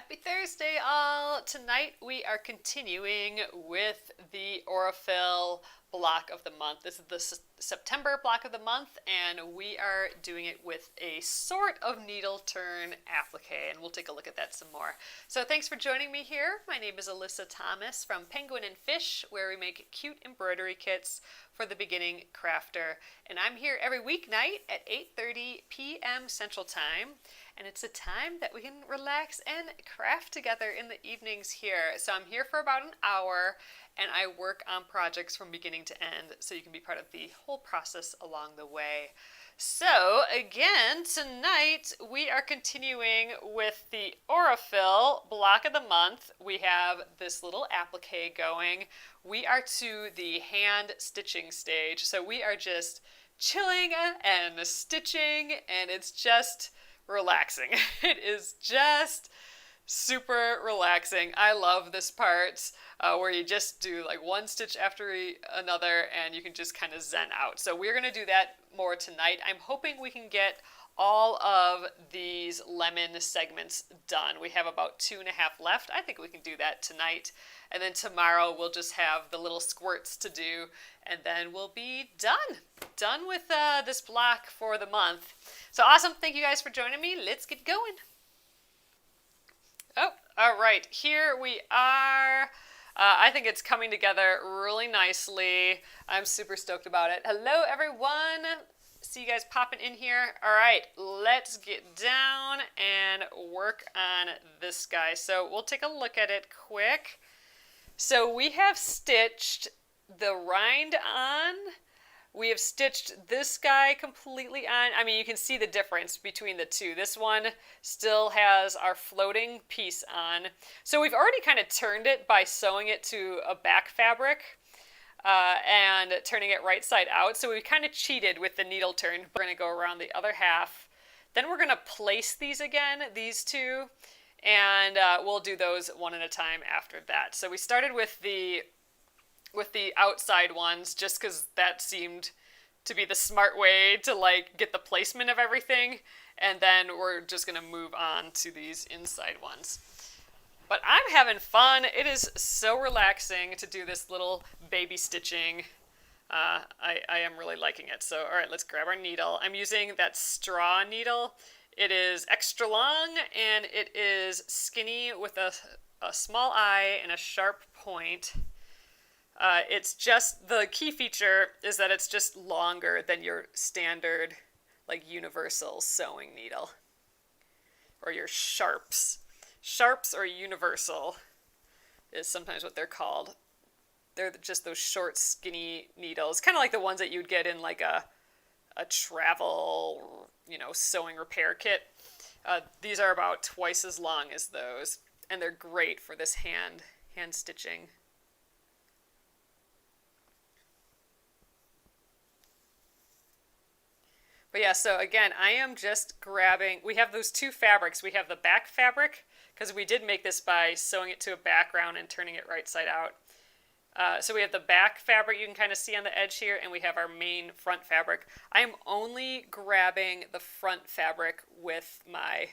Happy Thursday, all! Tonight we are continuing with the Aurifil Block of the Month. This is the September Block of the Month, and we are doing it with a sort of needle turn applique, and we'll take a look at that some more. So thanks for joining me here. My name is Alyssa Thomas from Penguin and Fish, where we make cute embroidery kits for the beginning crafter. And I'm here every weeknight at 8:30 p.m. Central Time. And it's a time that we can relax and craft together in the evenings here. So I'm here for about an hour, and I work on projects from beginning to end, so you can be part of the whole process along the way. So again, tonight we are continuing with the Aurifil Block of the Month. We have this little applique going. We are to the hand stitching stage. So we are just chilling and stitching, and it's just relaxing. It is just super relaxing. I love this part where you just do like one stitch after another and you can just kind of zen out. So we're going to do that more tonight. I'm hoping we can get all of these lemon segments done. We have about 2.5 left. I think we can do that tonight. And then tomorrow we'll just have the little squirts to do, and then we'll be done. Done with this block for the month. So awesome. Thank you guys for joining me. Let's get going. Oh, all right. Here we are. I think it's coming together really nicely. I'm super stoked about it. Hello, everyone. See you guys popping in here. All right, let's get down and work on this guy. So we'll take a look at it quick. So we have stitched the rind on. We have stitched this guy completely on. I mean, you can see the difference between the two. This one still has our floating piece on. So we've already kind of turned it by sewing it to a back fabric and turning it right side out. So we kind of cheated with the needle turn. We're going to go around the other half. Then we're going to place these again, these two, and we'll do those one at a time after that. So we started with the outside ones just because that seemed to be the smart way to like get the placement of everything, and then we're just going to move on to these inside ones. But I'm having fun. It is so relaxing to do this little baby stitching. I am really liking it. So all right, let's grab our needle. I'm using that straw needle. It is extra long and it is skinny with a small eye and a sharp point. It's just, the key feature is that it's just longer than your standard, like, universal sewing needle. Or your sharps. Sharps or universal is sometimes what they're called. They're just those short, skinny needles. Kind of like the ones that you'd get in, like, a travel, sewing repair kit. These are about twice as long as those. And they're great for this hand stitching. But yeah, so again, I am just grabbing, we have those two fabrics. We have the back fabric, because we did make this by sewing it to a background and turning it right side out. So we have the back fabric you can kind of see on the edge here, and we have our main front fabric. I am only grabbing the front fabric with my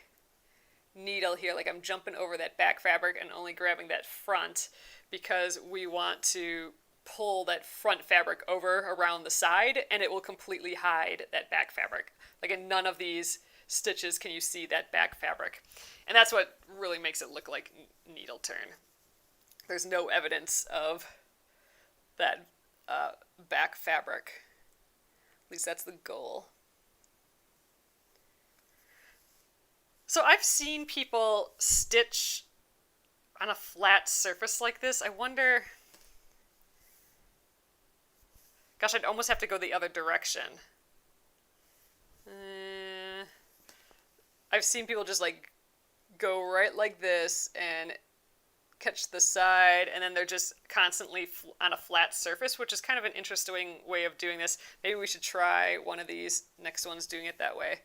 needle here, like I'm jumping over that back fabric and only grabbing that front, because we want to pull that front fabric over around the side and it will completely hide that back fabric. Like in none of these stitches can you see that back fabric. And that's what really makes it look like needle turn. There's no evidence of that back fabric. At least that's the goal. So I've seen people stitch on a flat surface like this. I wonder... Gosh, I'd almost have to go the other direction. I've seen people just like go right like this and catch the side, and then they're just constantly on a flat surface, which is kind of an interesting way of doing this. Maybe we should try one of these next ones doing it that way.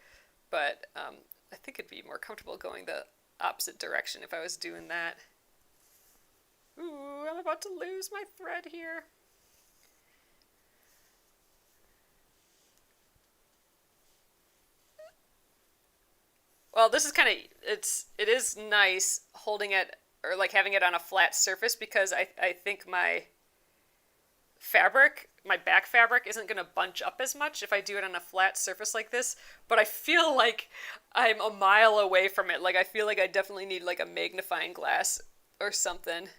But I think it'd be more comfortable going the opposite direction if I was doing that. Ooh, I'm about to lose my thread here. Well, this is kind of, it is nice holding it, or like having it on a flat surface, because I think my back fabric isn't going to bunch up as much if I do it on a flat surface like this, but I feel like I'm a mile away from it. Like, I feel like I definitely need like a magnifying glass or something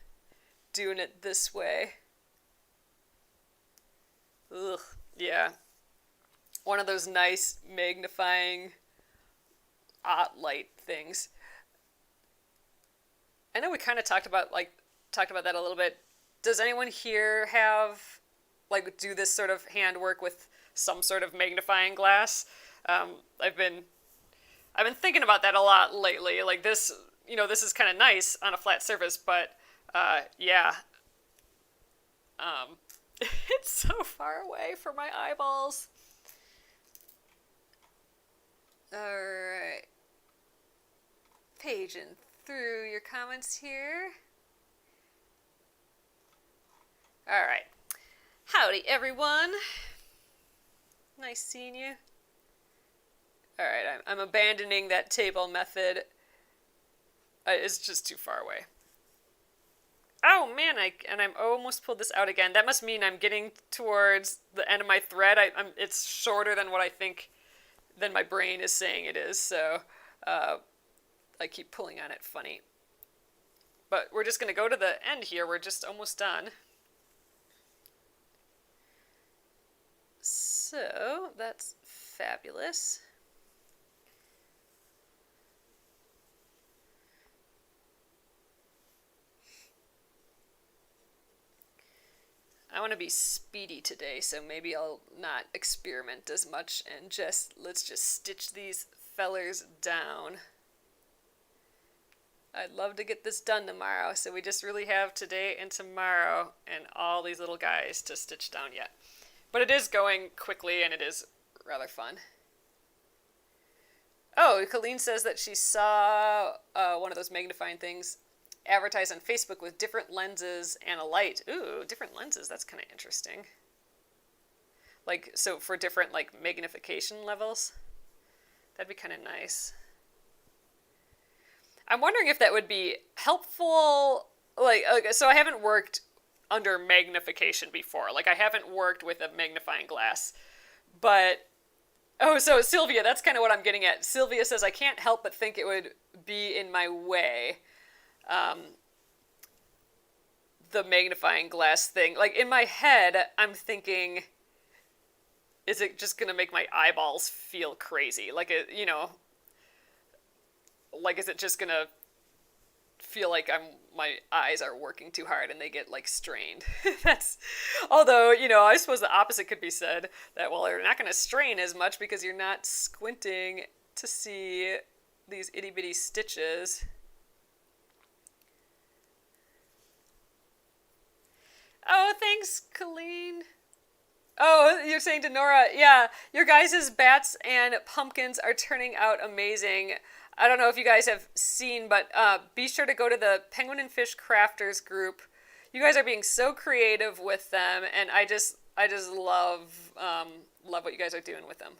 doing it this way. Ugh, yeah. One of those nice magnifying light things. I know we kind of talked about that a little bit. Does anyone here have, like, do this sort of handwork with some sort of magnifying glass? I've been thinking about that a lot lately. Like, this, this is kind of nice on a flat surface, but yeah. It's so far away from my eyeballs. Alright. Paging through your comments here. Alright. Howdy, everyone. Nice seeing you. Alright, I'm abandoning that table method. It's just too far away. Oh man, I'm almost pulled this out again. That must mean I'm getting towards the end of my thread. It's shorter than what I think, than my brain is saying it is, so I keep pulling on it funny. But we're just going to go to the end here. We're just almost done. So, that's fabulous. I want to be speedy today, so maybe I'll not experiment as much and let's just stitch these fellers down. I'd love to get this done tomorrow, so we just really have today and tomorrow and all these little guys to stitch down yet. But it is going quickly and it is rather fun. Oh, Colleen says that she saw one of those magnifying things advertised on Facebook with different lenses and a light. Ooh, different lenses. That's kind of interesting. Like, so for different, like, magnification levels. That'd be kind of nice. I'm wondering if that would be helpful. Like, so I haven't worked under magnification before. Like, I haven't worked with a magnifying glass. But, oh, so Sylvia, that's kind of what I'm getting at. Sylvia says, I can't help but think it would be in my way. The magnifying glass thing. Like, in my head, I'm thinking, is it just going to make my eyeballs feel crazy? Like, like, is it just going to feel like my eyes are working too hard and they get, like, strained? Although, I suppose the opposite could be said, that, well, they're not going to strain as much because you're not squinting to see these itty-bitty stitches. Oh, thanks, Colleen. Oh, you're saying to Nora, yeah, your guys' bats and pumpkins are turning out amazing. I don't know if you guys have seen, but be sure to go to the Penguin and Fish Crafters group. You guys are being so creative with them, and I just love what you guys are doing with them.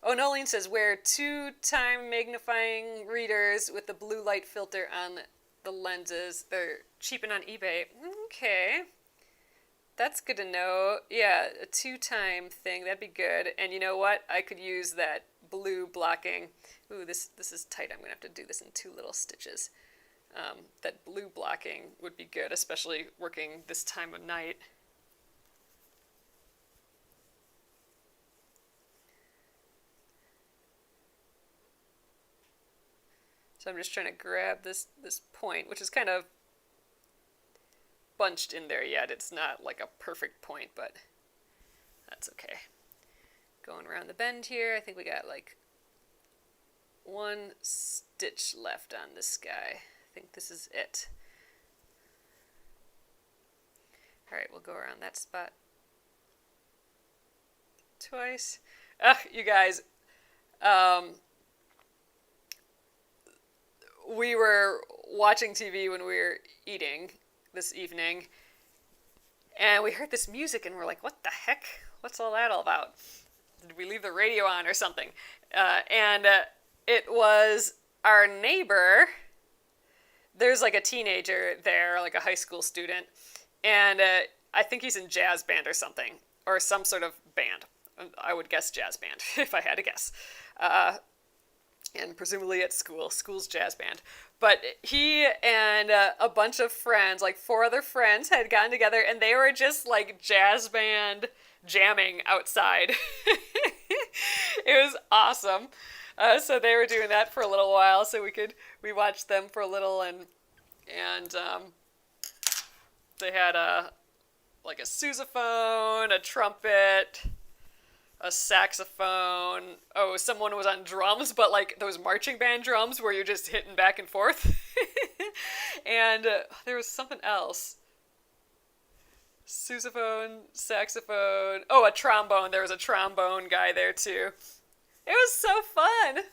Oh, Nolene says, wear 2-time magnifying readers with the blue light filter on the lenses. They're cheaping on eBay. Okay. That's good to know. Yeah, a 2-time thing. That'd be good. And you know what? I could use that blue blocking. Ooh, this is tight. I'm going to have to do this in 2 little stitches. That blue blocking would be good, especially working this time of night. So I'm just trying to grab this point, which is kind of bunched in there yet. It's not like a perfect point, but that's okay. Going around the bend here, I think we got like 1 stitch left on this guy. I think this is it. Alright, we'll go around that spot twice. Ugh, you guys, we were watching TV when we were eating this evening, and we heard this music, and we're like, what the heck? What's all that all about? did we leave the radio on or something? And it was our neighbor. There's like a teenager there, like a high school student, and I think he's in jazz band or something, or some sort of band. I would guess jazz band if I had to guess. And presumably at school's jazz band. But he and a bunch of friends, like 4 other friends, had gotten together, and they were just like jazz band jamming outside. It was awesome. So they were doing that for a little while, so we watched them for a little, and they had a sousaphone, a trumpet, a saxophone. Oh, someone was on drums, but like those marching band drums where you're just hitting back and forth. And there was something else. Sousaphone, saxophone. Oh, a trombone. There was a trombone guy there too. It was so fun.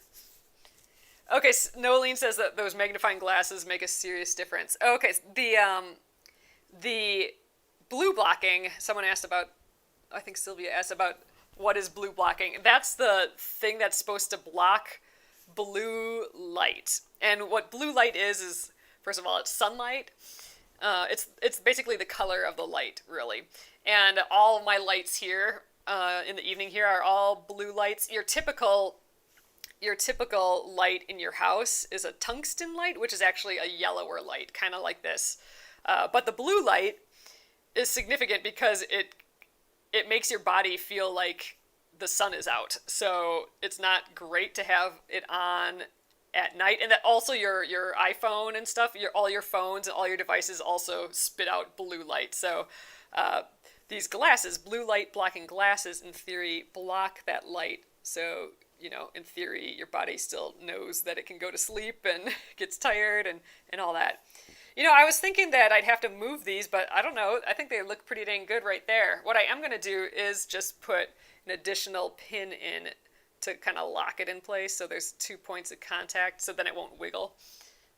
Okay, Nolene says that those magnifying glasses make a serious difference. Okay, the blue blocking, someone asked about, I think Sylvia asked about, what is blue blocking? That's the thing that's supposed to block blue light. And what blue light is first of all, it's sunlight. It's basically the color of the light, really. And all my lights here in the evening here are all blue lights. Your typical light in your house is a tungsten light, which is actually a yellower light, kind of like this. But the blue light is significant because it makes your body feel like the sun is out. So it's not great to have it on at night. And that also your iPhone and stuff, all your phones and all your devices also spit out blue light. So these glasses, blue light blocking glasses, in theory, block that light. So, in theory, your body still knows that it can go to sleep and gets tired and all that. I was thinking that I'd have to move these, but I don't know. I think they look pretty dang good right there. What I am going to do is just put an additional pin in to kind of lock it in place so there's 2 points of contact so then it won't wiggle.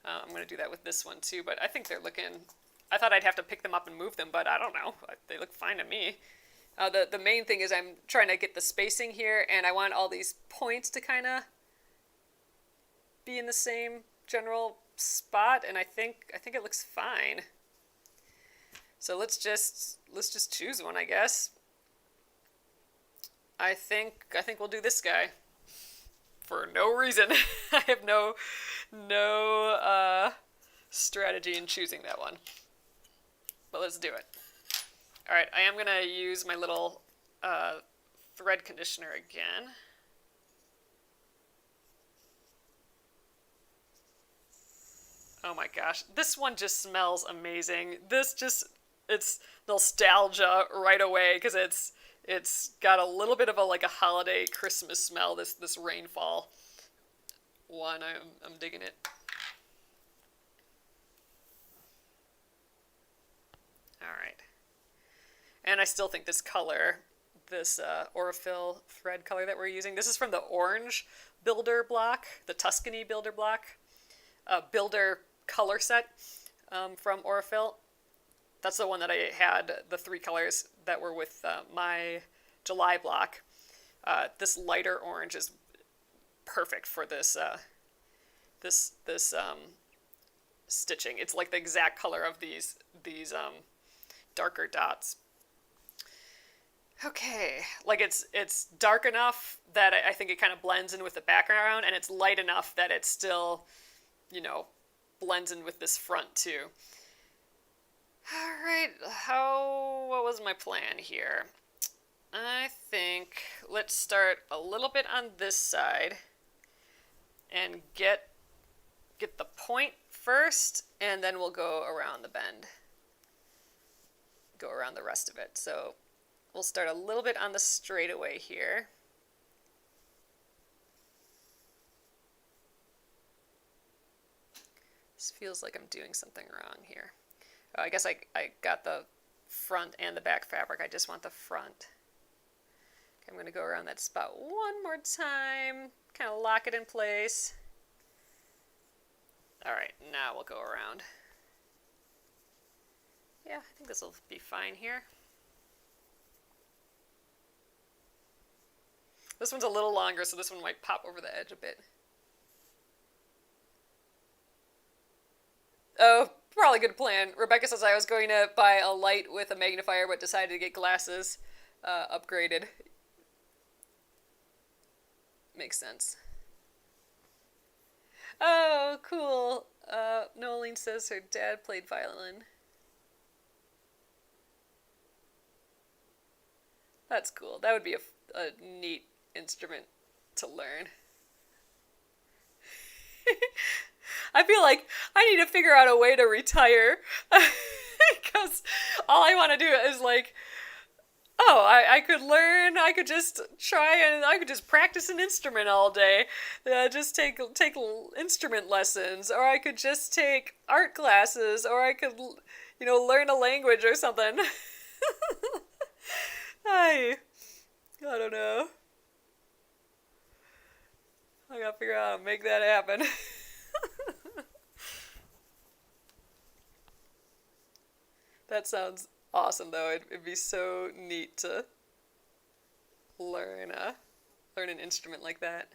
I'm going to do that with this one too, but I think they're looking... I thought I'd have to pick them up and move them, but I don't know. They look fine to me. The main thing is I'm trying to get the spacing here, and I want all these points to kind of be in the same general spot, and I think it looks fine. So let's just choose one, I guess. I think we'll do this guy for no reason. I have no strategy in choosing that one. But let's do it. All right, I am gonna use my little thread conditioner again. Oh my gosh, this one just smells amazing. It's nostalgia right away because it's got a little bit of a holiday Christmas smell. This rainfall one, I'm digging it. All right, and I still think this color, this Aurifil thread color that we're using, this is from the orange builder block, the Tuscany builder block, builder color set from Aurifil. That's the one that I had, the 3 colors that were with my July block. This lighter orange is perfect for this stitching. It's like the exact color of these darker dots. Okay, like it's dark enough that I think it kind of blends in with the background, and it's light enough that it still, blends in with this front too. All right, what was my plan here? I think let's start a little bit on this side and get the point first, and then we'll go around the bend. Go around the rest of it. So we'll start a little bit on the straightaway here. This feels like I'm doing something wrong here. Oh, I guess I got the front and the back fabric. I just want the front. Okay, I'm going to go around that spot one more time, kind of lock it in place. All right, now we'll go around. Yeah, I think this will be fine here. This one's a little longer, so this one might pop over the edge a bit. Oh, probably good plan. Rebecca says I was going to buy a light with a magnifier, but decided to get glasses upgraded. Makes sense. Oh, cool. Nolene says her dad played violin. That's cool. That would be a neat instrument to learn. I feel like I need to figure out a way to retire because all I want to do is like, oh, I could learn, I could just try and I could just practice an instrument all day. Just take instrument lessons, or I could just take art classes, or I could, learn a language or something. I don't know. I gotta figure out how to make that happen. That sounds awesome, though. It'd be so neat to learn an instrument like that.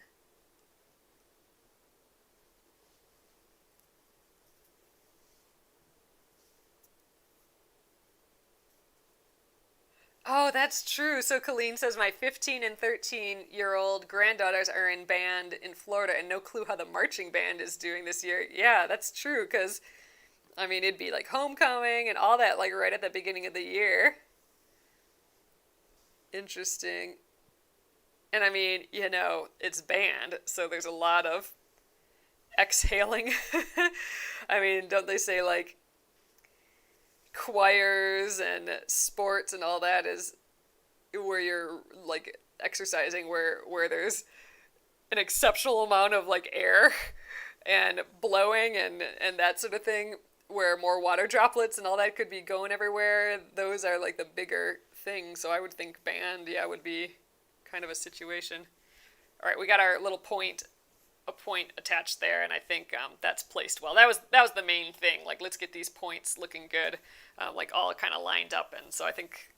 Oh, that's true. So Colleen says my 15 and 13-year-old granddaughters are in band in Florida and no clue how the marching band is doing this year. Yeah, that's true, because, I mean, it'd be like homecoming and all that, like right at the beginning of the year. Interesting. And I mean, it's band, so there's a lot of exhaling. I mean, don't they say like choirs and sports and all that is where you're like exercising where there's an exceptional amount of like air and blowing and that sort of thing, where more water droplets and all that could be going everywhere. Those are like the bigger things. So I would think band, would be kind of a situation. All right, we got our little point attached there, and I think that's placed well. That was the main thing. Like, let's get these points looking good, like all kind of lined up. And so I think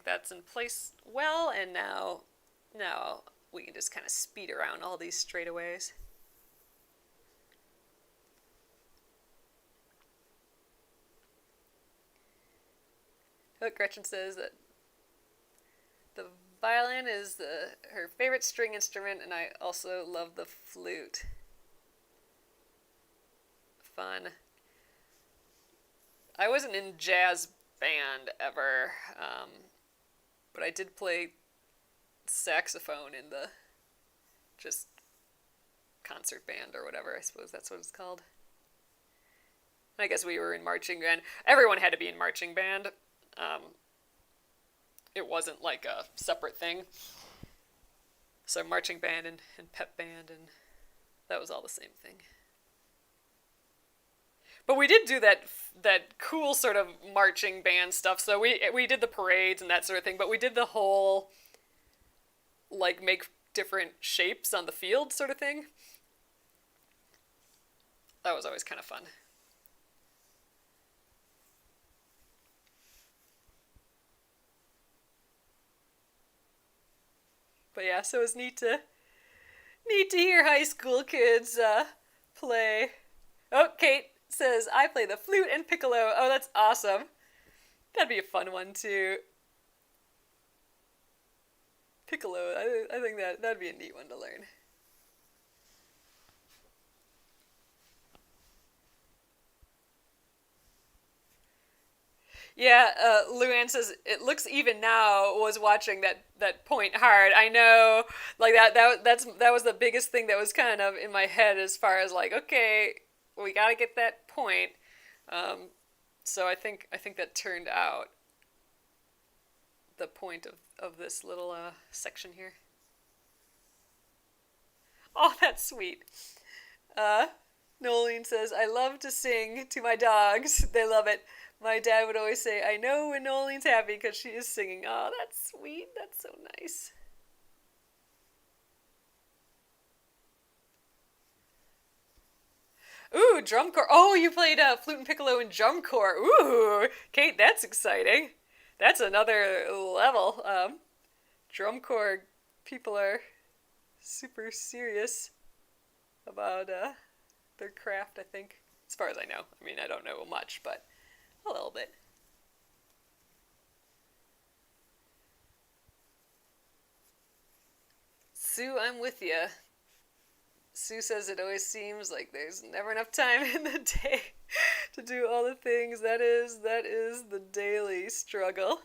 that's in place well. And now we can just kind of speed around all these straightaways. Oh, Gretchen says that the violin is her favorite string instrument, and I also love the flute. Fun. I wasn't in jazz band ever, but I did play saxophone in the just concert band or whatever. I suppose that's what it's called. I guess we were in marching band. Everyone had to be in marching band. It wasn't like a separate thing. So marching band and pep band, and that was all the same thing. But we did do that cool sort of marching band stuff. So we did the parades and that sort of thing, but we did the whole like make different shapes on the field sort of thing. That was always kind of fun. But yeah, so it's neat to hear high school kids play. Oh, Kate says, I play the flute and piccolo. Oh, that's awesome. That'd be a fun one, too. Piccolo, I think that'd be a neat one to learn. Yeah, Luann says, it looks even now, was watching that point hard. I know, like that was the biggest thing that was kind of in my head as far as like, okay, we gotta get that point. So I think that turned out the point of this little section here. Oh, that's sweet. Nolene says, I love to sing to my dogs. They love it. My dad would always say, I know when Nolene's happy because she is singing. Oh, that's sweet. That's so nice. Ooh, drum corps. Oh, you played flute and piccolo in drum corps. Ooh, Kate, that's exciting. That's another level. Drum corps people are super serious about their craft, I think. As far as I know. I mean, I don't know much, but a little bit. Sue, I'm with you. Sue says it always seems like there's never enough time in the day to do all the things. That is the daily struggle.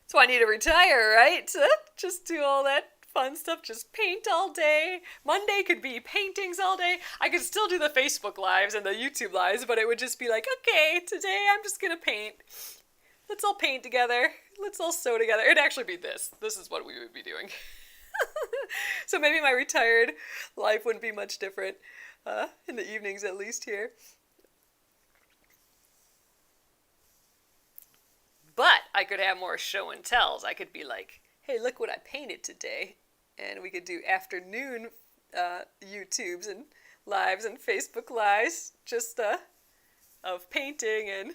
That's why I need to retire, right? Just do all that fun stuff, just paint all day. Monday could be paintings all day. I could still do the Facebook lives and the YouTube lives, but it would just be like, okay, today I'm just gonna paint. Let's all paint together. Let's all sew together. It'd actually be this. This is what we would be doing. So maybe my retired life wouldn't be much different, in the evenings at least here. But I could have more show and tells. I could be like, hey, look what I painted today. And we could do afternoon YouTubes and lives and Facebook lives just of painting, and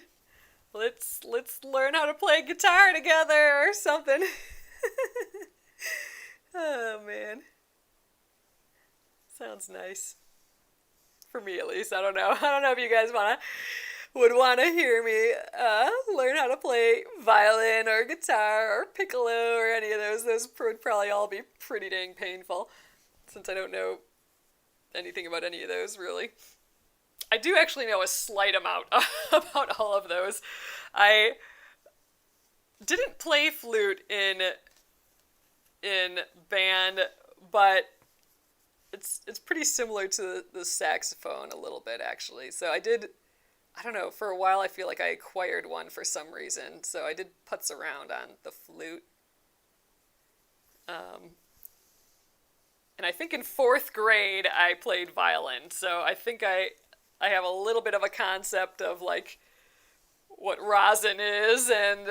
let's learn how to play guitar together or something. Oh man, sounds nice for me at least. I don't know if you guys would want to hear me learn how to play violin or guitar or piccolo or any of those. Those would probably all be pretty dang painful, since I don't know anything about any of those really. I do actually know a slight amount about all of those. I didn't play flute in band, but it's pretty similar to the saxophone a little bit actually. So I don't know, for a while I feel like I acquired one for some reason. So I did putz around on the flute. And I think in 4th grade I played violin. So I think I have a little bit of a concept of like what rosin is, and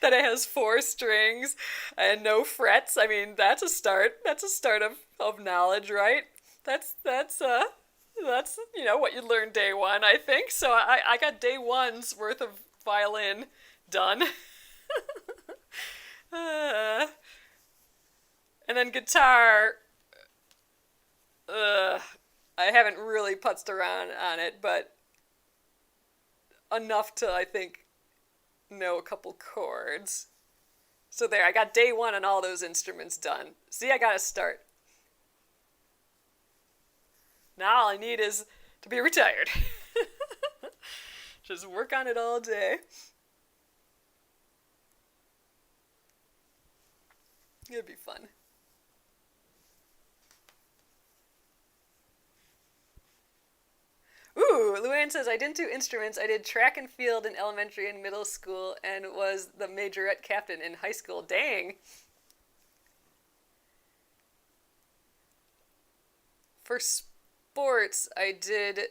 that it has 4 strings and no frets. I mean, that's a start. That's a start of knowledge, right? That's what you learn day 1, I think. So I got day 1's worth of violin done. And then guitar, I haven't really putzed around on it, but enough to, I think, know a couple chords. So there, I got day 1 on all those instruments done. See, I got a start. Now all I need is to be retired. Just work on it all day. It'd be fun. Ooh, Luann says, I didn't do instruments. I did track and field in elementary and middle school and was the majorette captain in high school. Dang. For sports, I did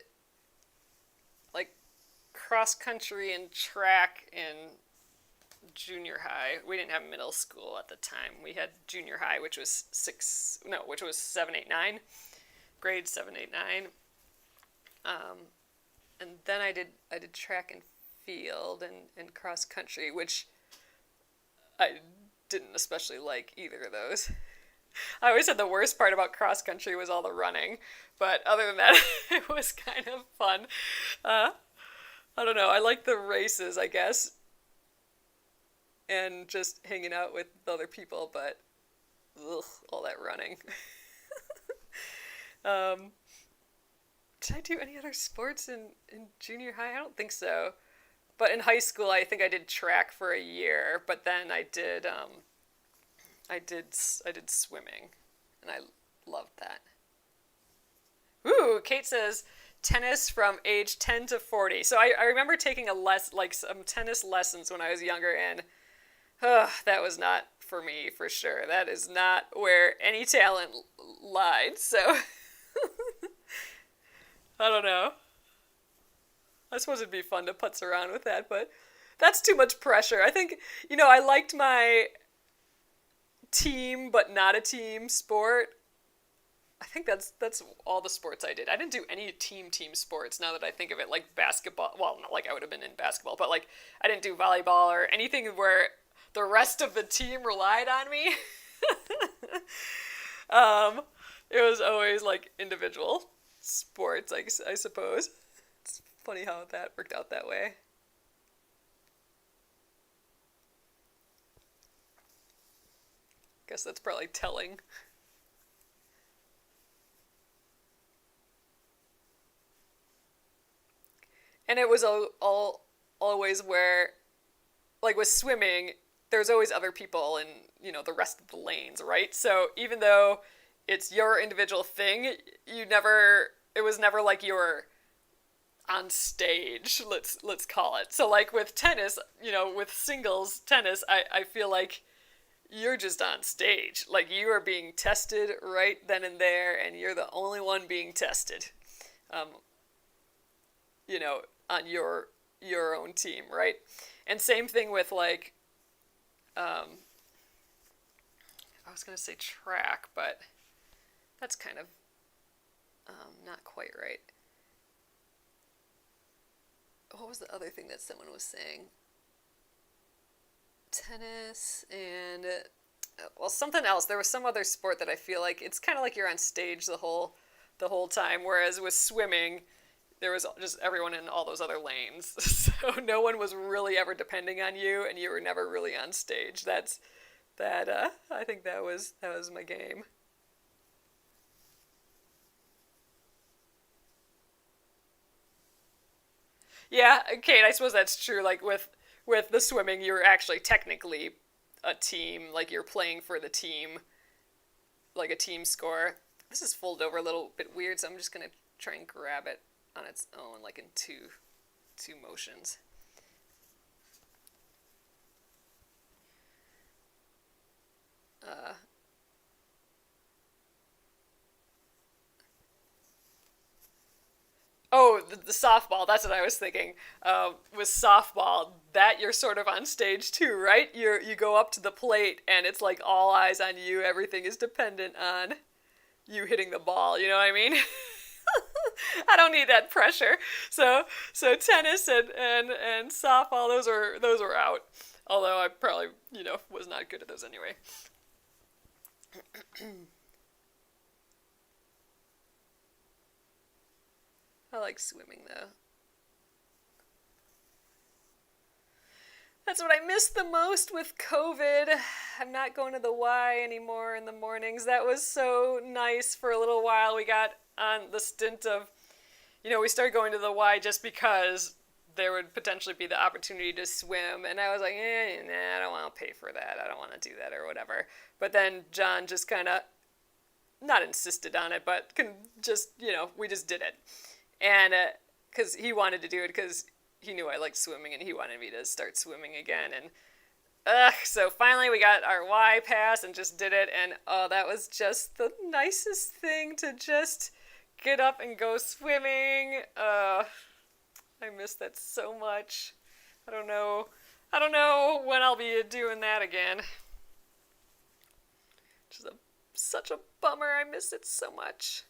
like cross country and track in junior high. We didn't have middle school at the time. We had junior high, which was 7, 8, 9. Grades 7, 8, 9. And then I did track and field and cross country, which I didn't especially like either of those. I always said the worst part about cross country was all the running, but other than that, it was kind of fun. I don't know, I like the races, I guess, and just hanging out with other people, but all that running. Did I do any other sports in junior high? I don't think so. But in high school, I think I did track for a year. But then I did swimming, and I loved that. Ooh, Kate says tennis from age 10 to 40. So I remember taking some tennis lessons when I was younger, and that was not for me for sure. That is not where any talent lied. So. I don't know. I suppose it'd be fun to putz around with that, but that's too much pressure. I think, I liked my team, but not a team sport. I think that's all the sports I did. I didn't do any team sports now that I think of it, like basketball. Well, not like I would have been in basketball, but like I didn't do volleyball or anything where the rest of the team relied on me. It was always like individual sports, I suppose. It's funny how that worked out that way. Guess that's probably telling. And it was always where, like with swimming, there's always other people in, the rest of the lanes, right? So even though it's your individual thing, it was never like you were on stage, let's call it. So like with tennis, with singles tennis, I feel like you're just on stage. Like you are being tested right then and there, and you're the only one being tested. Um, on your own team, right? And same thing with like I was gonna say track, but that's kind of not quite right. What was the other thing that someone was saying? Tennis and well, something else. There was some other sport that I feel like it's kind of like you're on stage the whole time, whereas with swimming, there was just everyone in all those other lanes. So no one was really ever depending on you, and you were never really on stage. I think that was my game. Yeah, Kate, I suppose that's true. Like with the swimming, you're actually technically a team. Like you're playing for the team, like a team score. This is folded over a little bit weird, so I'm just gonna try and grab it on its own, like in two motions. Uh, oh, the softball. That's what I was thinking. With softball, that you're sort of on stage too, right? You go up to the plate, and it's like all eyes on you. Everything is dependent on you hitting the ball. You know what I mean? I don't need that pressure. So tennis and softball, those were out. Although I probably was not good at those anyway. I like swimming though. That's what I miss the most with COVID. I'm not going to the Y anymore in the mornings. That was so nice for a little while. We got on the stint of, we started going to the Y just because there would potentially be the opportunity to swim. And I was like, nah, I don't want to pay for that. I don't want to do that or whatever. But then John just kind of, not insisted on it, but just, we just did it. And because he wanted to do it because he knew I liked swimming and he wanted me to start swimming again. And so finally we got our Y pass and just did it. And oh, that was just the nicest thing to just get up and go swimming. I miss that so much. I don't know. I don't know when I'll be doing that again. Just such a bummer. I miss it so much.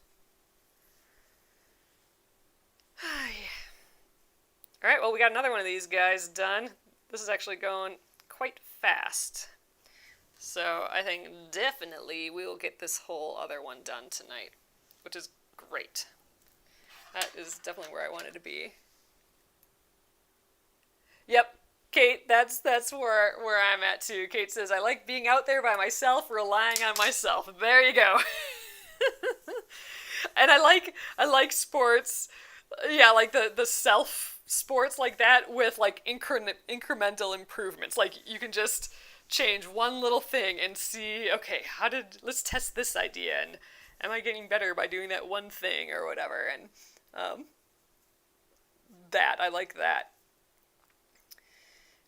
All right, well, we got another one of these guys done. This is actually going quite fast. So I think definitely we will get this whole other one done tonight, which is great. That is definitely where I wanted to be. Yep, Kate, that's where I'm at too. Kate says, I like being out there by myself, relying on myself. There you go. And I like sports. Yeah, like the self sports like that with like incremental improvements. Like you can just change one little thing and see, okay, let's test this idea, and am I getting better by doing that one thing or whatever? And I like that.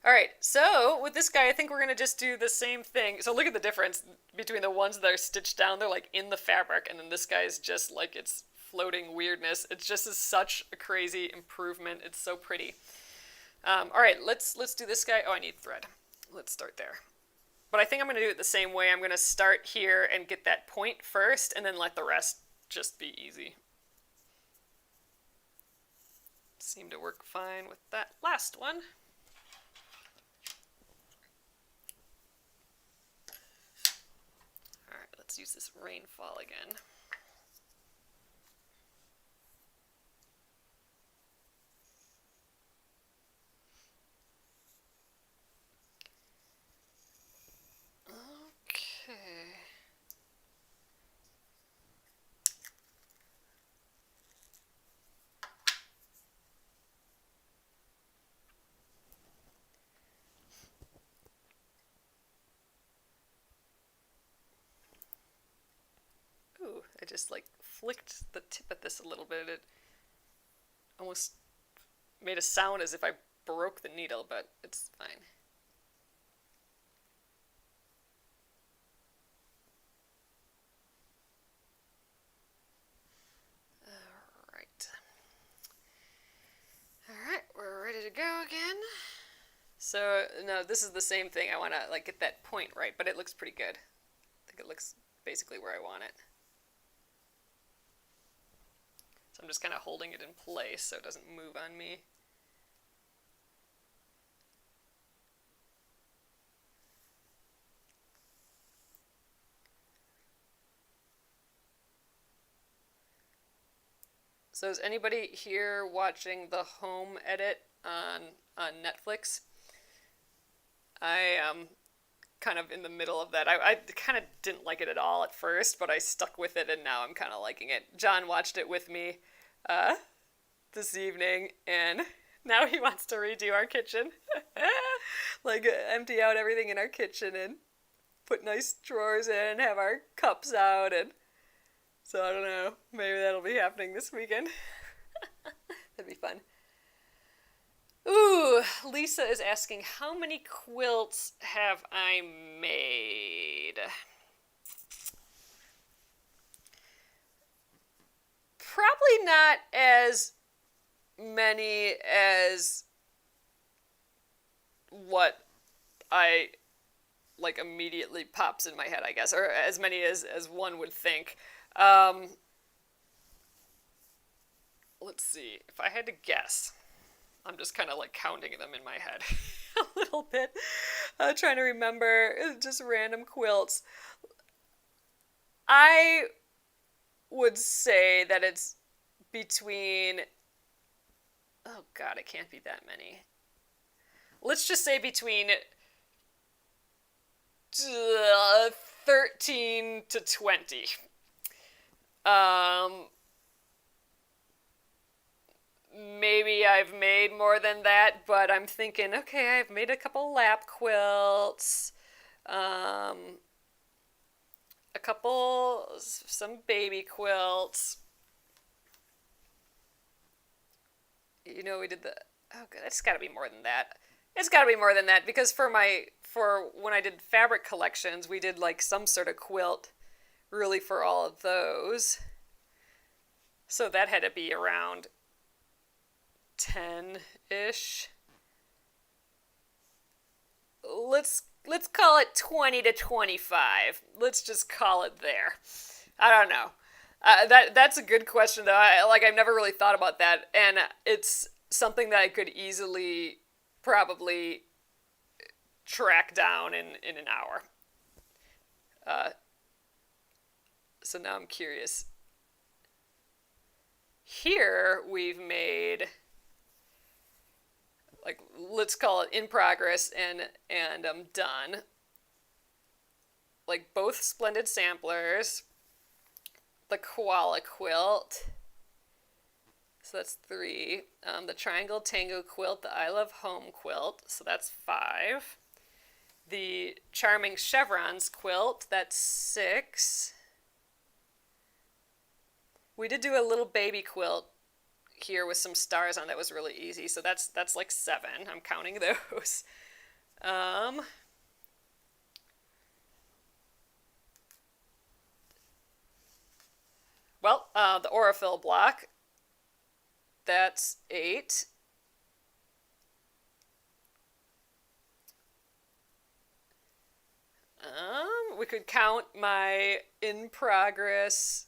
All right, so with this guy, I think we're going to just do the same thing. So look at the difference between the ones that are stitched down. They're like in the fabric, and then this guy is just like it's floating weirdness. It's just such a crazy improvement. It's so pretty. All right, let's do this guy. Oh, I need thread. Let's start there. But I think I'm going to do it the same way. I'm going to start here and get that point first, and then let the rest just be easy. Seemed to work fine with that last one. Let's use this rainfall again. Okay. Ooh, I just like flicked the tip of this a little bit. It almost made a sound as if I broke the needle, but it's fine. Alright, we're ready to go again. So, no, this is the same thing. I want to like get that point right, but it looks pretty good. I think it looks basically where I want it. So I'm just kind of holding it in place so it doesn't move on me. So is anybody here watching the home edit on Netflix? I am kind of in the middle of that. I kind of didn't like it at all at first, but I stuck with it and now I'm kind of liking it. John watched it with me this evening and now he wants to redo our kitchen. Like empty out everything in our kitchen and put nice drawers in and have our cups out, and so I don't know, maybe that'll be happening this weekend. That'd be fun. Ooh, Lisa is asking, how many quilts have I made? Probably not as many as what I like immediately pops in my head, I guess, or as many as one would think. Let's see, if I had to guess, I'm just kind of like counting them in my head a little bit, trying to remember just random quilts. I would say that it's between, oh god, it can't be that many. Let's just say between 13 to 20. Maybe I've made more than that, but I'm thinking, okay, I've made a couple lap quilts, some baby quilts. You know, we did oh god, it's gotta be more than that. It's gotta be more than that, because for when I did fabric collections, we did like some sort of quilt really for all of those. So that had to be around 10-ish. Let's call it 20 to 25. Let's just call it there. I don't know. That's a good question, though. I've never really thought about that, and it's something that I could easily probably track down in an hour. So now I'm curious. Here we've made, like, let's call it in progress and done. Like both splendid samplers, the koala quilt, so that's 3. The triangle tango quilt, the I Love Home quilt, so that's 5. The charming chevrons quilt, that's 6. We did do a little baby quilt here with some stars on that was really easy, so that's like 7. I'm counting those. Well, the Aurifil block, that's 8. We could count my in progress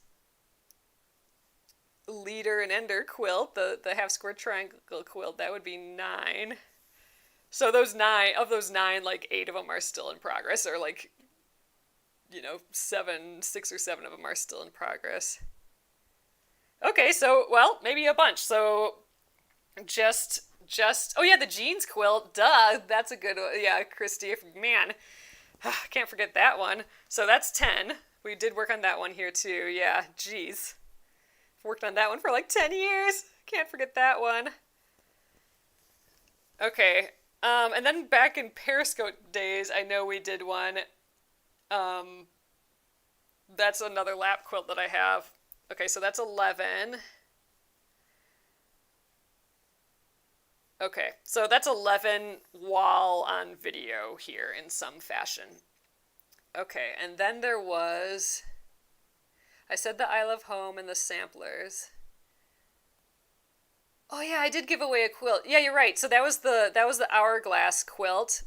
leader and ender quilt, the half square triangle quilt. That would be 9. So those 9, like 8 of them are still in progress, or like you know, 6 or 7 of them are still in progress. Okay, so, well, maybe a bunch. So just, oh yeah, the jeans quilt, duh, that's a good one. Yeah, Christy, man, can't forget that one. So that's 10. We did work on that one here too. Yeah, geez. Worked on that one for like 10 years. Can't forget that one. Okay, and then back in Periscope days, I know we did one. That's another lap quilt that I have. Okay, so that's 11. Okay, so that's 11 while on video here in some fashion. Okay, and then there was, I said the I Love Home and the samplers. Oh yeah, I did give away a quilt. Yeah, you're right. So that was the hourglass quilt.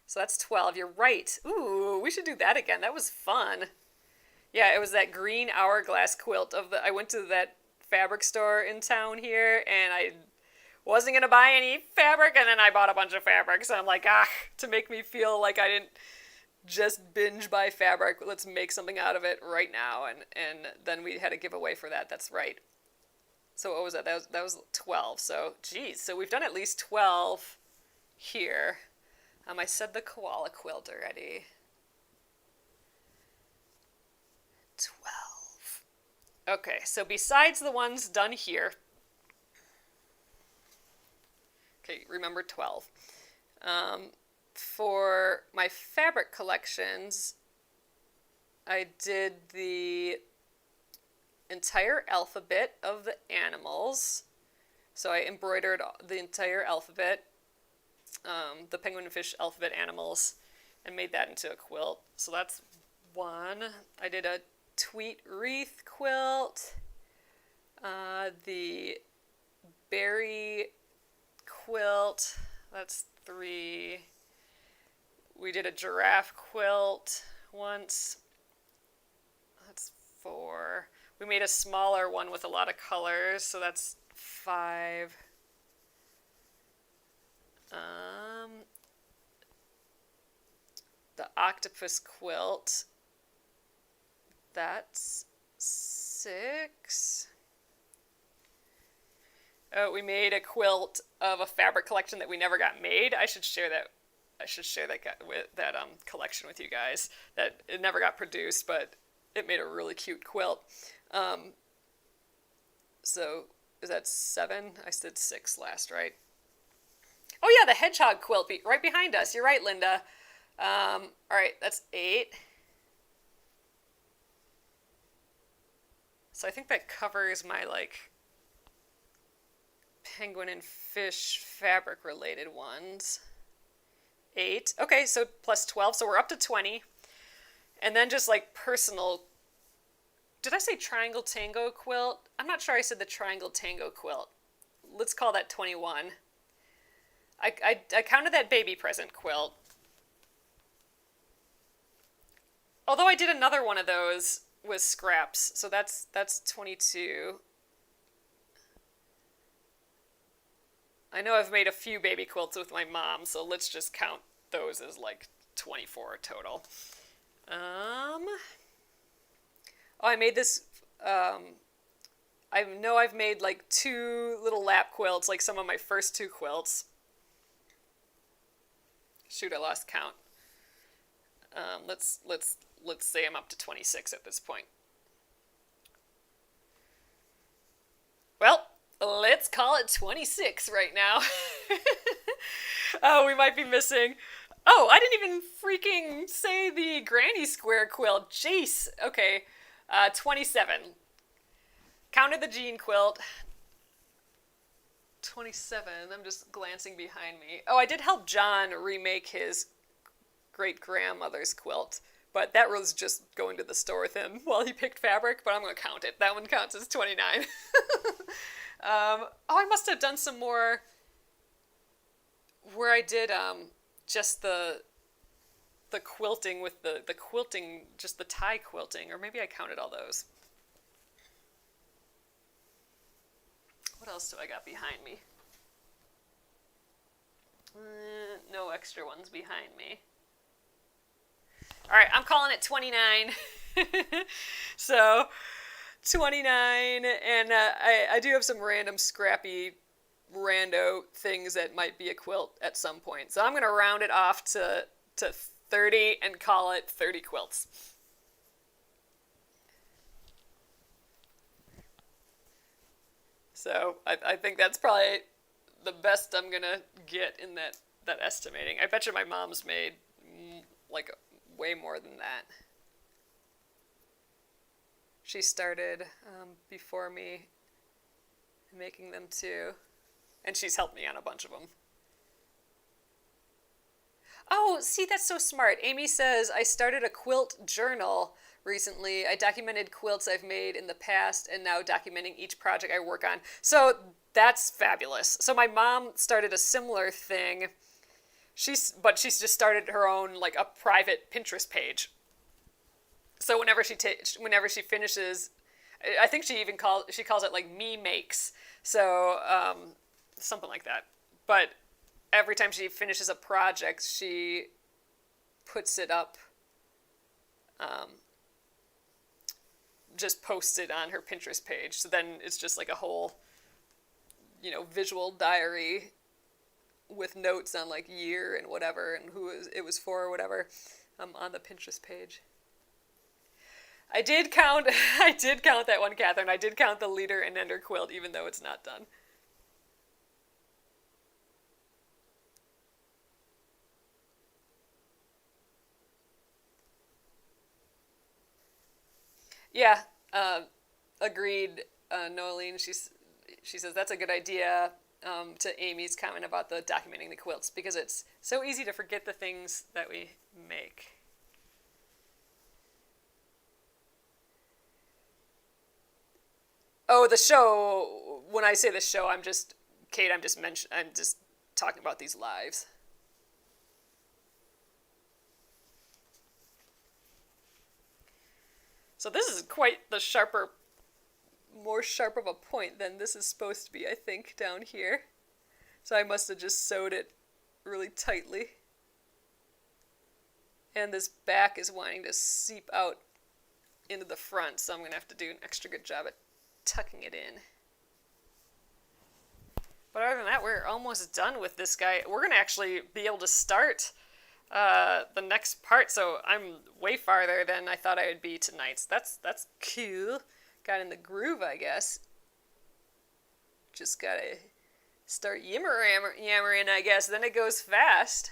So that's 12. You're right. Ooh, we should do that again. That was fun. Yeah, it was that green hourglass quilt I went to that fabric store in town here, and I wasn't going to buy any fabric, and then I bought a bunch of fabric. So I'm like, to make me feel like I didn't just binge buy fabric, let's make something out of it right now. And then we had a giveaway for that. That's right. So what was that? That was 12. So, geez. So we've done at least 12 here. I said the koala quilt already. 12. Okay, so besides the ones done here, okay, remember 12. For my fabric collections, I did the entire alphabet of the animals. So I embroidered the entire alphabet, the penguin and fish alphabet animals, and made that into a quilt. So that's one. I did a tweet wreath quilt, the berry quilt, that's 3. We did a giraffe quilt once, that's 4. We made a smaller one with a lot of colors, so that's 5. The octopus quilt, that's 6. Oh, we made a quilt of a fabric collection that we never got made. I should share that collection with you guys. That it never got produced, but it made a really cute quilt. So is that 7? I said 6 last, right? Oh yeah, the hedgehog quilt right behind us. You're right, Linda. All right, that's 8. So I think that covers my penguin and fish fabric related ones. 8. Okay, so plus 12, so we're up to 20. And then just personal. Did I say triangle tango quilt? I'm not sure I said the triangle tango quilt. Let's call that 21. I counted that baby present quilt. Although I did another one of those with scraps, so that's 22. I know I've made a few baby quilts with my mom, so let's just count those as 24 total. I made this, I know I've made 2 little lap quilts, some of my first 2 quilts. Shoot, I lost count. Let's say I'm up to 26 at this point. Well, let's call it 26 right now. Oh, we might be missing. Oh, I didn't even freaking say the granny square quilt. Jeez. Okay, 27. Counted the jean quilt. 27. I'm just glancing behind me. Oh, I did help John remake his great-grandmother's quilt, but that was just going to the store with him while he picked fabric, but I'm going to count it. That one counts as 29. I must have done some more where I did just the quilting with the quilting, just the tie quilting, or maybe I counted all those. What else do I got behind me? No extra ones behind me. All right, I'm calling it 29. So 29, and I do have some random scrappy rando things that might be a quilt at some point. So I'm going to round it off to 30 and call it 30 quilts. So I think that's probably the best I'm going to get in that estimating. I bet you my mom's made like way more than that. She started before me making them too. And she's helped me on a bunch of them. Oh, see, that's so smart. Amy says, I started a quilt journal recently. I documented quilts I've made in the past and now documenting each project I work on. So that's fabulous. So my mom started a similar thing. She's just started her own, like, a private Pinterest page. So whenever she finishes, I think she calls it like me makes. So something like that. But every time she finishes a project, she puts it up, just posts it on her Pinterest page. So then it's just like a whole, visual diary with notes on like year and whatever and who it was for or whatever, on the Pinterest page. I did count that one, Catherine. I did count the leader and ender quilt, even though it's not done. Yeah, agreed, Noeline. She says that's a good idea, to Amy's comment about the documenting the quilts, because it's so easy to forget the things that we make. Oh, the show. When I say the show, I'm just talking about these lives. So this is quite the more sharp of a point than this is supposed to be, I think, down here. So I must have just sewed it really tightly. And this back is wanting to seep out into the front, so I'm going to have to do an extra good job at tucking it in. But other than that, we're almost done with this guy. We're going to actually be able to start the next part, so I'm way farther than I thought I would be tonight. So that's cool. Got in the groove, I guess. Just gotta start yammering, I guess. Then it goes fast.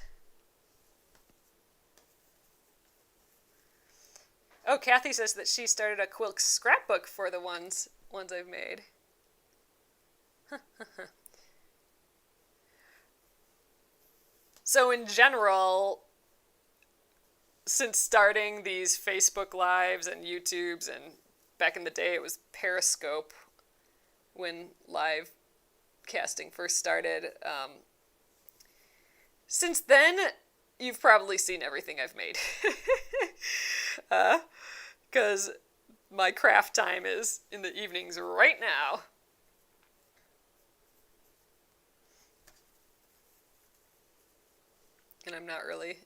Oh, Kathy says that she started a quilt scrapbook for the ones I've made. So in general, since starting these Facebook Lives and YouTubes, and back in the day it was Periscope when live casting first started, since then you've probably seen everything I've made. Because my craft time is in the evenings right now. And I'm not really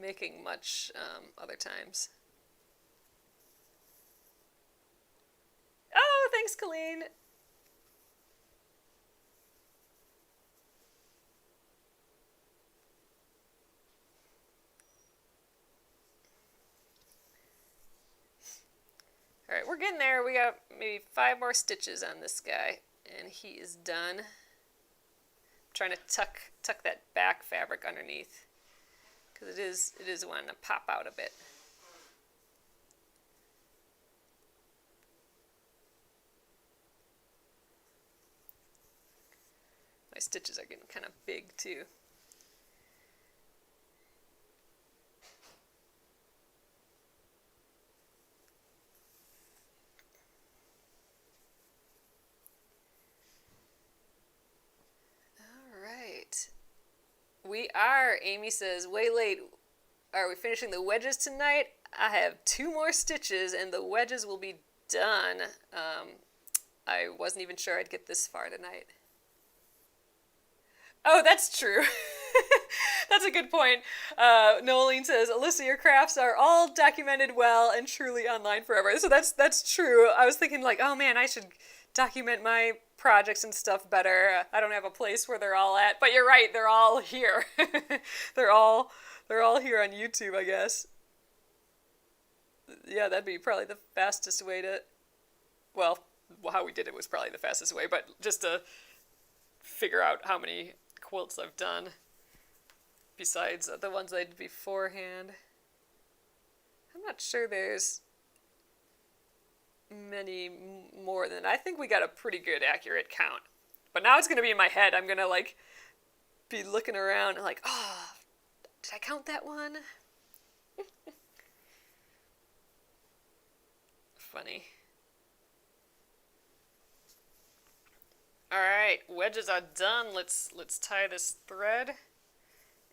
making much other times. Oh, thanks, Colleen. All right, we're getting there. We got maybe 5 more stitches on this guy, and he is done. I'm trying to tuck that back fabric underneath, because it is wanting to pop out a bit. My stitches are getting kind of big too. All right. We are, Amy says, way late. Are we finishing the wedges tonight? I have 2 more stitches and the wedges will be done. I wasn't even sure I'd get this far tonight. Oh, that's true. That's a good point. Nolene says, Alyssa, your crafts are all documented well and truly online forever. So that's true. I was thinking like, oh man, I should document my projects and stuff better. I don't have a place where they're all at. But you're right, they're all here. they're all here on YouTube, I guess. Yeah, that'd be probably the fastest way to, well, how we did it was probably the fastest way, but just to figure out how many quilts I've done besides the ones I did beforehand. I'm not sure there's many more than I think we got a pretty good accurate count. But now it's going to be in my head. I'm going to like be looking around and like, oh, did I count that one? Funny. All right, wedges are done. Let's tie this thread,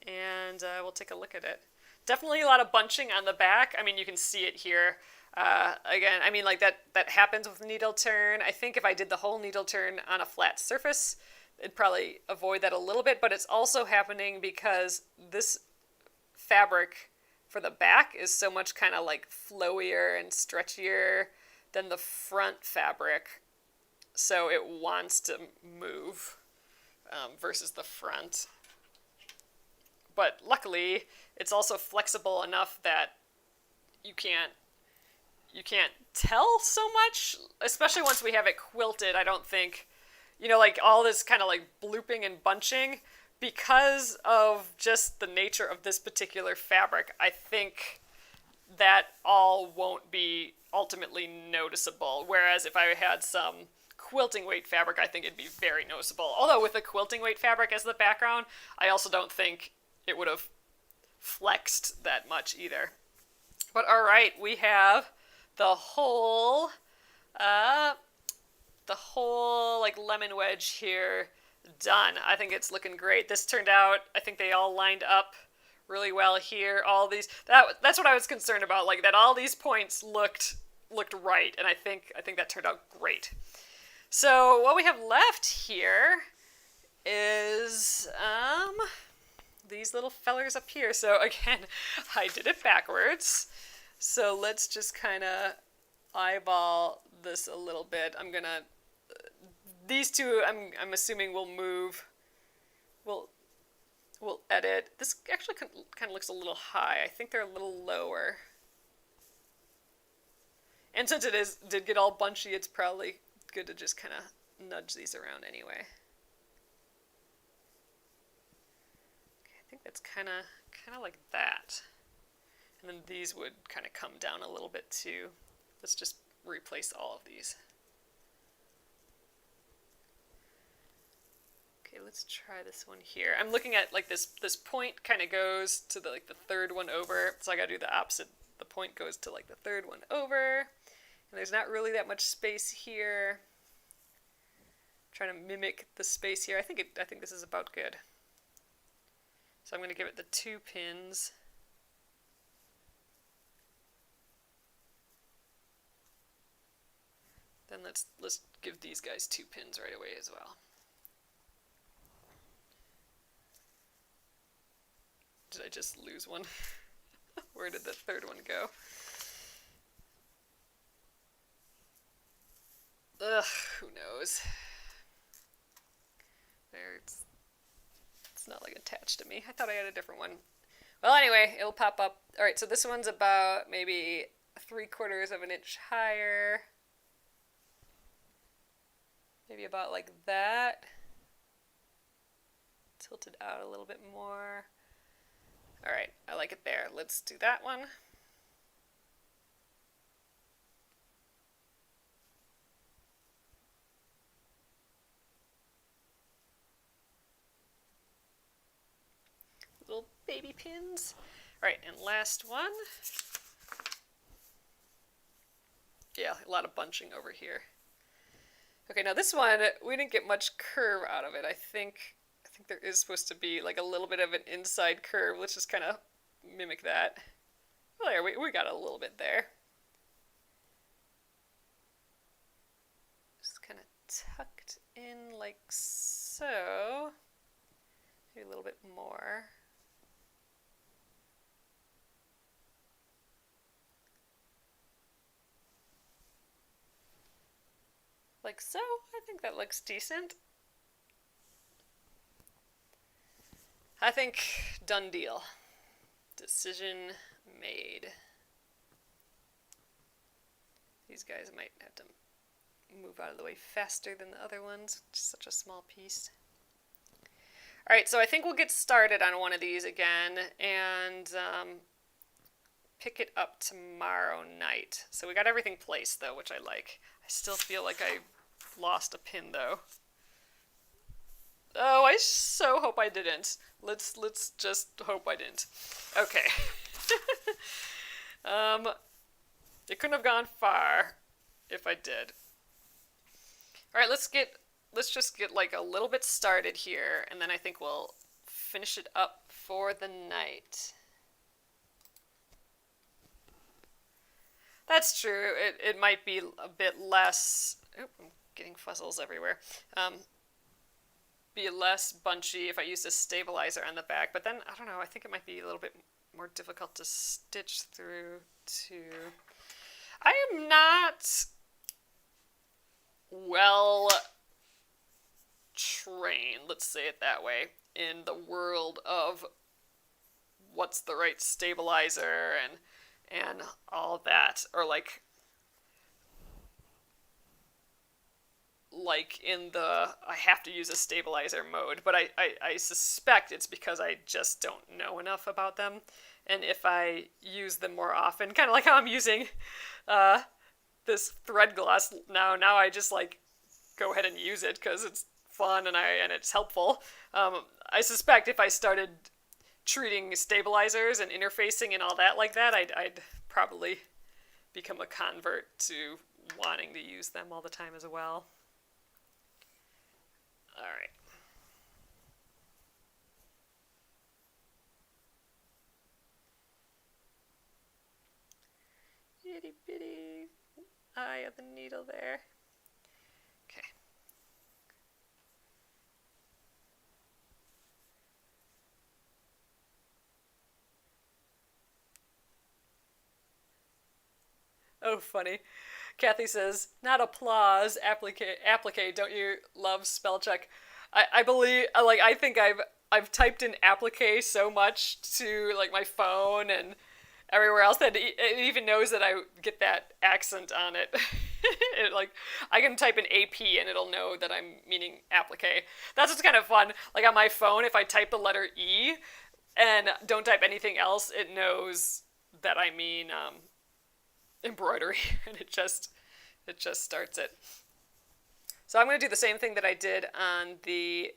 and we'll take a look at it. Definitely a lot of bunching on the back. I mean, you can see it here. Again, I mean, like that happens with needle turn. I think if I did the whole needle turn on a flat surface, it'd probably avoid that a little bit, but it's also happening because this fabric for the back is so much kind of like flowier and stretchier than the front fabric. So it wants to move versus the front. But luckily, it's also flexible enough that you can't tell so much, especially once we have it quilted. I don't think, like all this kind of like blooping and bunching, because of just the nature of this particular fabric, I think that all won't be ultimately noticeable. Whereas if I had some quilting weight fabric, I think it'd be very noticeable. Although with the quilting weight fabric as the background, I also don't think it would have flexed that much either. But all right, we have the whole like lemon wedge here done. I think it's looking great. This turned out, I think they all lined up really well here. All these, that's what I was concerned about, like that all these points looked right, and I think that turned out great. So what we have left here is these little fellers up here. So again, I did it backwards. So let's just kind of eyeball this a little bit. I'm gonna, these two I'm assuming will move. We'll edit. This actually kind of looks a little high. I think they're a little lower. And since it did get all bunchy, it's probably good to just kind of nudge these around anyway. Okay, I think that's kind of like that. And then these would kind of come down a little bit too. Let's just replace all of these. Okay, let's try this one here. I'm looking at like this point kind of goes to the third one over. So I gotta do the opposite. The point goes to like the third one over. And there's not really that much space here. I'm trying to mimic the space here. I think this is about good. So I'm going to give it the 2 pins. Then let's give these guys 2 pins right away as well. Did I just lose one? Where did the third one go? Ugh, who knows? There, it's not like attached to me. I thought I had a different one. Well, anyway, it'll pop up. All right, so this one's about maybe 3/4 of an inch higher. Maybe about like that. Tilted out a little bit more. All right, I like it there. Let's do that one. Little baby pins. All right, and last one. Yeah, a lot of bunching over here. Okay, now this one, we didn't get much curve out of it. I think there is supposed to be like a little bit of an inside curve. Let's just kind of mimic that. Well, there, we got a little bit there. Just kind of tucked in like so. Maybe a little bit more. Like so. I think that looks decent. I think done deal. Decision made. These guys might have to move out of the way faster than the other ones. Just such a small piece. Alright, so I think we'll get started on one of these again and pick it up tomorrow night. So we got everything placed though, which I like. I still feel like I lost a pin though. Oh, I so hope I didn't. Let's just hope I didn't. Okay. It couldn't have gone far if I did. All right, let's just get like a little bit started here, and then I think we'll finish it up for the night. That's true. It might be a bit less. Oop, I'm getting fuzzles everywhere. Be less bunchy if I used a stabilizer on the back, but then I don't know. I think it might be a little bit more difficult to stitch through too. I am not well trained, let's say it that way, in the world of what's the right stabilizer and all that, or like in the I have to use a stabilizer mode, but I suspect it's because I just don't know enough about them, and if I use them more often, kind of like how I'm using this thread gloss now I just like go ahead and use it because it's fun and it's helpful. I suspect if I started treating stabilizers and interfacing and all that like that, I'd probably become a convert to wanting to use them all the time as well. All right. Itty bitty eye of the needle there. Okay. Oh, funny. Kathy says, not applause, applique, don't you love spell check? I believe, like, I think I've typed in applique so much to, like, my phone and everywhere else that it even knows that I get that accent on it. Like, I can type in AP and it'll know that I'm meaning applique. That's what's kind of fun. Like, on my phone, if I type the letter E and don't type anything else, it knows that I mean, embroidery, and it just starts it. So I'm going to do the same thing that I did on the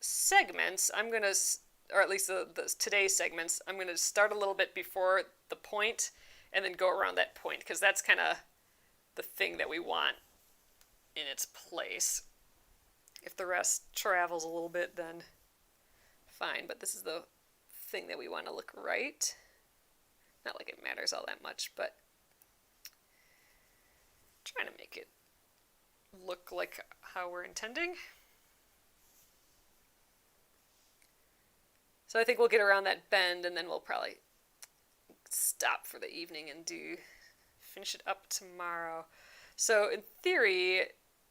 segments. I'm going to, or at least the today's segments, I'm going to start a little bit before the point and then go around that point, because that's kind of the thing that we want in its place. If the rest travels a little bit, then fine, but this is the thing that we want to look right. Not like it matters all that much, but trying to make it look like how we're intending. So I think we'll get around that bend and then we'll probably stop for the evening and finish it up tomorrow. So in theory,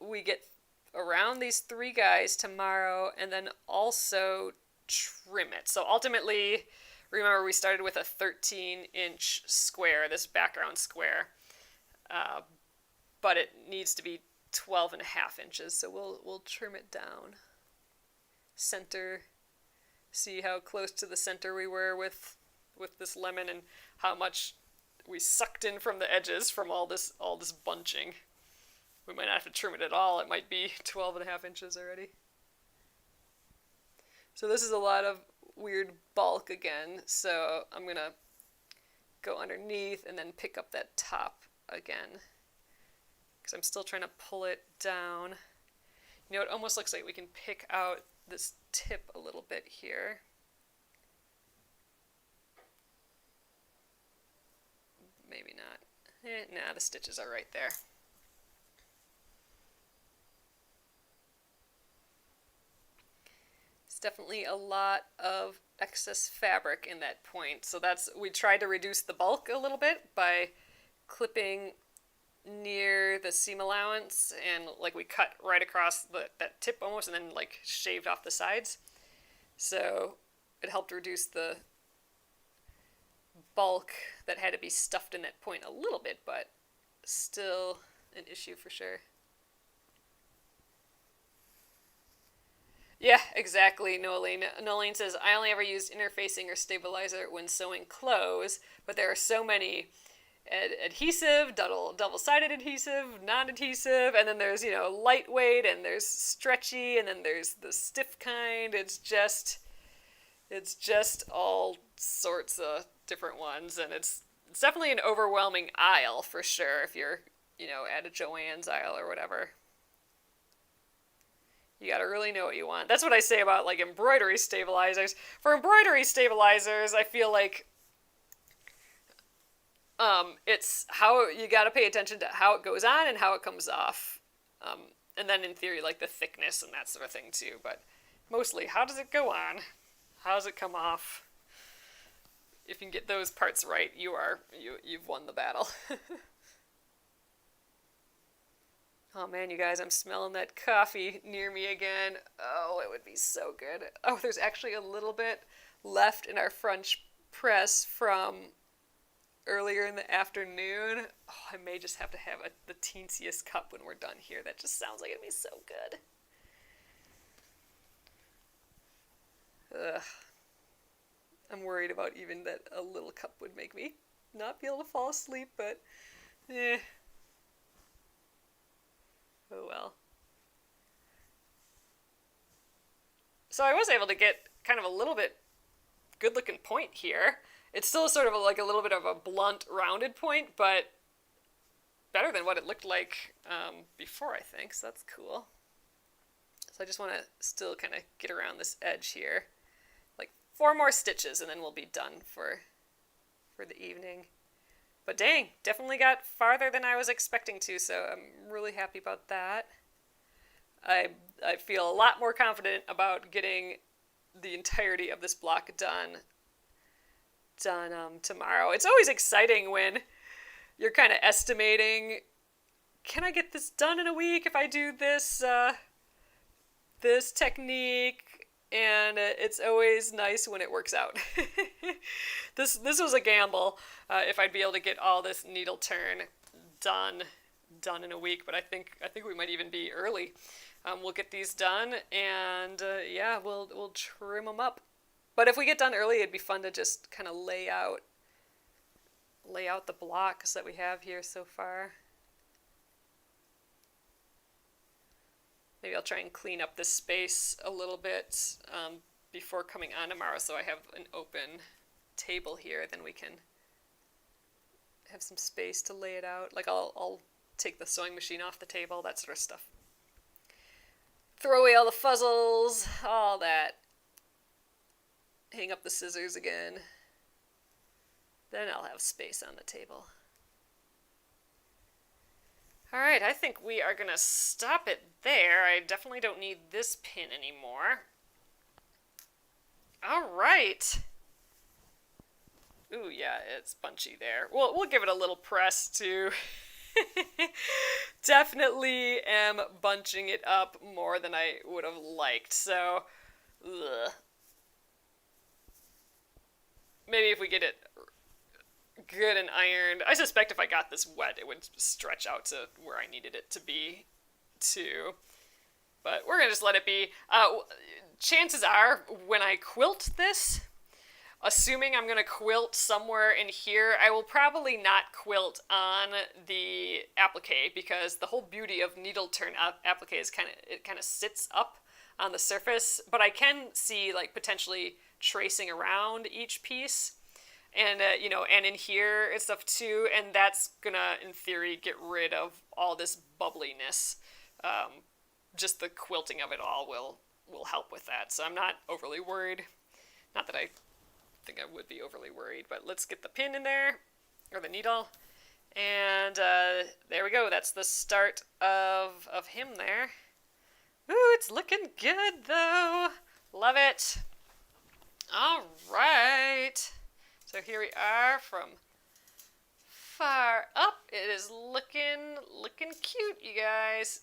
we get around these three guys tomorrow and then also trim it. So ultimately, remember we started with a 13-inch square, this background square, but it needs to be 12.5 inches, so we'll trim it down. Center, see how close to the center we were with this lemon and how much we sucked in from the edges from all this bunching. We might not have to trim it at all. It might be 12.5 inches already. So this is a lot of weird bulk again, so I'm going to go underneath and then pick up that top again, because I'm still trying to pull it down. You know, it almost looks like we can pick out this tip a little bit here. Maybe not. Nah, the stitches are right there. definitely a lot of excess fabric in that point. So we tried to reduce the bulk a little bit by clipping near the seam allowance, and like we cut right across that tip almost, and then like shaved off the sides. So it helped reduce the bulk that had to be stuffed in that point a little bit, but still an issue for sure. Yeah, exactly, Nolene. Nolene says, I only ever used interfacing or stabilizer when sewing clothes, but there are so many adhesive, double-sided adhesive, non-adhesive, and then there's, lightweight, and there's stretchy, and then there's the stiff kind. It's just all sorts of different ones, and it's definitely an overwhelming aisle for sure if you're, at a Joann's aisle or whatever. You gotta really know what you want. That's what I say about like embroidery stabilizers. For embroidery stabilizers, I feel like it's how you gotta pay attention to how it goes on and how it comes off. And then in theory, like the thickness and that sort of thing too. But mostly, how does it go on? How does it come off? If you can get those parts right, you've won the battle. Oh man, you guys, I'm smelling that coffee near me again. Oh, it would be so good. Oh, there's actually a little bit left in our French press from earlier in the afternoon. Oh, I may just have to have the teensiest cup when we're done here. That just sounds like it'd be so good. Ugh. I'm worried about even that a little cup would make me not be able to fall asleep, but oh well. So I was able to get kind of a little bit good looking point here. It's still sort of like a little bit of a blunt, rounded point, but better than what it looked like before, I think, so that's cool. So I just want to still kind of get around this edge here. Like 4 more stitches and then we'll be done for the evening. But dang, definitely got farther than I was expecting to, so I'm really happy about that. I feel a lot more confident about getting the entirety of this block done tomorrow. It's always exciting when you're kind of estimating, can I get this done in a week if I do this this technique? And it's always nice when it works out. This was a gamble if I'd be able to get all this needle turn done in a week, but I think we might even be early. We'll get these done, and yeah, we'll trim them up. But if we get done early, it'd be fun to just kind of lay out the blocks that we have here so far. Maybe I'll try and clean up this space a little bit before coming on tomorrow, so I have an open table here. Then we can have some space to lay it out. Like I'll take the sewing machine off the table, that sort of stuff. Throw away all the fuzzles, all that. Hang up the scissors again. Then I'll have space on the table. Alright, I think we are going to stop it there. I definitely don't need this pin anymore. Alright. Ooh, yeah, it's bunchy there. We'll give it a little press too. Definitely am bunching it up more than I would have liked, so ugh. Maybe if we get it good and ironed. I suspect if I got this wet, it would stretch out to where I needed it to be, too. But we're going to just let it be. Chances are, when I quilt this, assuming I'm going to quilt somewhere in here, I will probably not quilt on the applique, because the whole beauty of needle turn applique is it kind of sits up on the surface. But I can see, like, potentially tracing around each piece. And, and in here and stuff too, and that's gonna, in theory, get rid of all this bubbliness. Just the quilting of it all will help with that, so I'm not overly worried. Not that I think I would be overly worried, but let's get the pin in there, or the needle, and there we go. That's the start of him there. Ooh, it's looking good, though. Love it. All right. So here we are from far up. It is looking cute, you guys.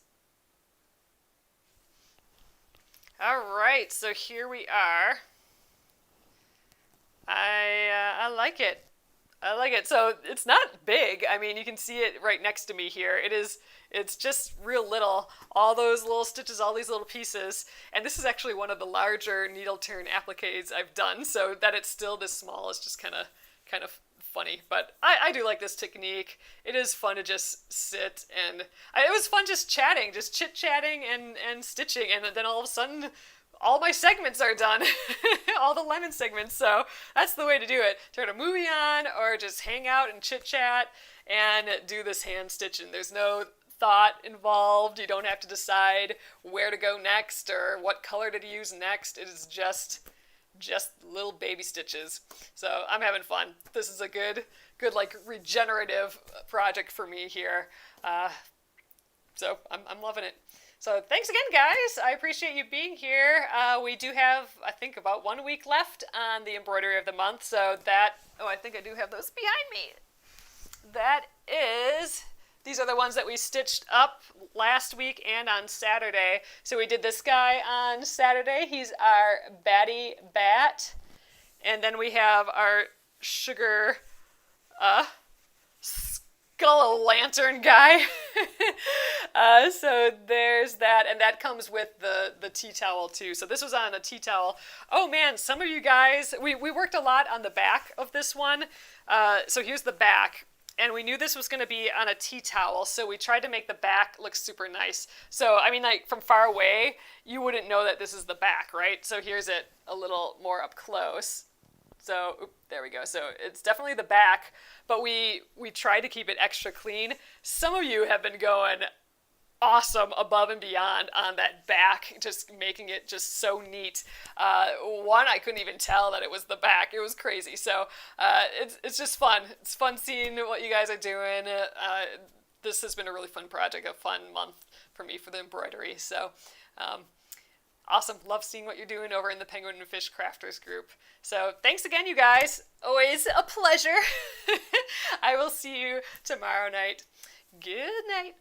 All right, so here we are. I like it. I like it. So it's not big. I mean, you can see it right next to me here. It's just real little. All those little stitches, all these little pieces. And this is actually one of the larger needle turn appliques I've done. So that it's still this small is just kind of funny. But I do like this technique. It is fun to just sit and it was fun just chatting, just chit-chatting and stitching. And then all of a sudden, all my segments are done. All the lemon segments. So that's the way to do it. Turn a movie on or just hang out and chit-chat and do this hand stitching. There's no thought involved. You don't have to decide where to go next or what color to use next. It is just little baby stitches. So I'm having fun. This is a good like regenerative project for me here. So I'm loving it. So thanks again, guys. I appreciate you being here. We do have, I think, about 1 week left on the embroidery of the month. So that, I think I do have those behind me. That is, these are the ones that we stitched up last week and on Saturday. So we did this guy on Saturday. He's our Batty Bat. And then we have our sugar skull lantern guy. So there's that, and that comes with the tea towel too. So this was on a tea towel. Oh man, some of you guys, we worked a lot on the back of this one. So here's the back. And we knew this was going to be on a tea towel, so we tried to make the back look super nice. So, I mean, like, from far away, you wouldn't know that this is the back, right? So here's it a little more up close. So, there we go. So it's definitely the back, but we tried to keep it extra clean. Some of you have been going awesome above and beyond on that back, just making it just so neat. One, I couldn't even tell that it was the back. It was crazy. So it's just fun. It's fun seeing what you guys are doing. This has been a really fun project, a fun month for me for the embroidery. So awesome. Love seeing what you're doing over in the Penguin and Fish Crafters group. So thanks again, you guys. Always a pleasure. I will see you tomorrow night. Good night.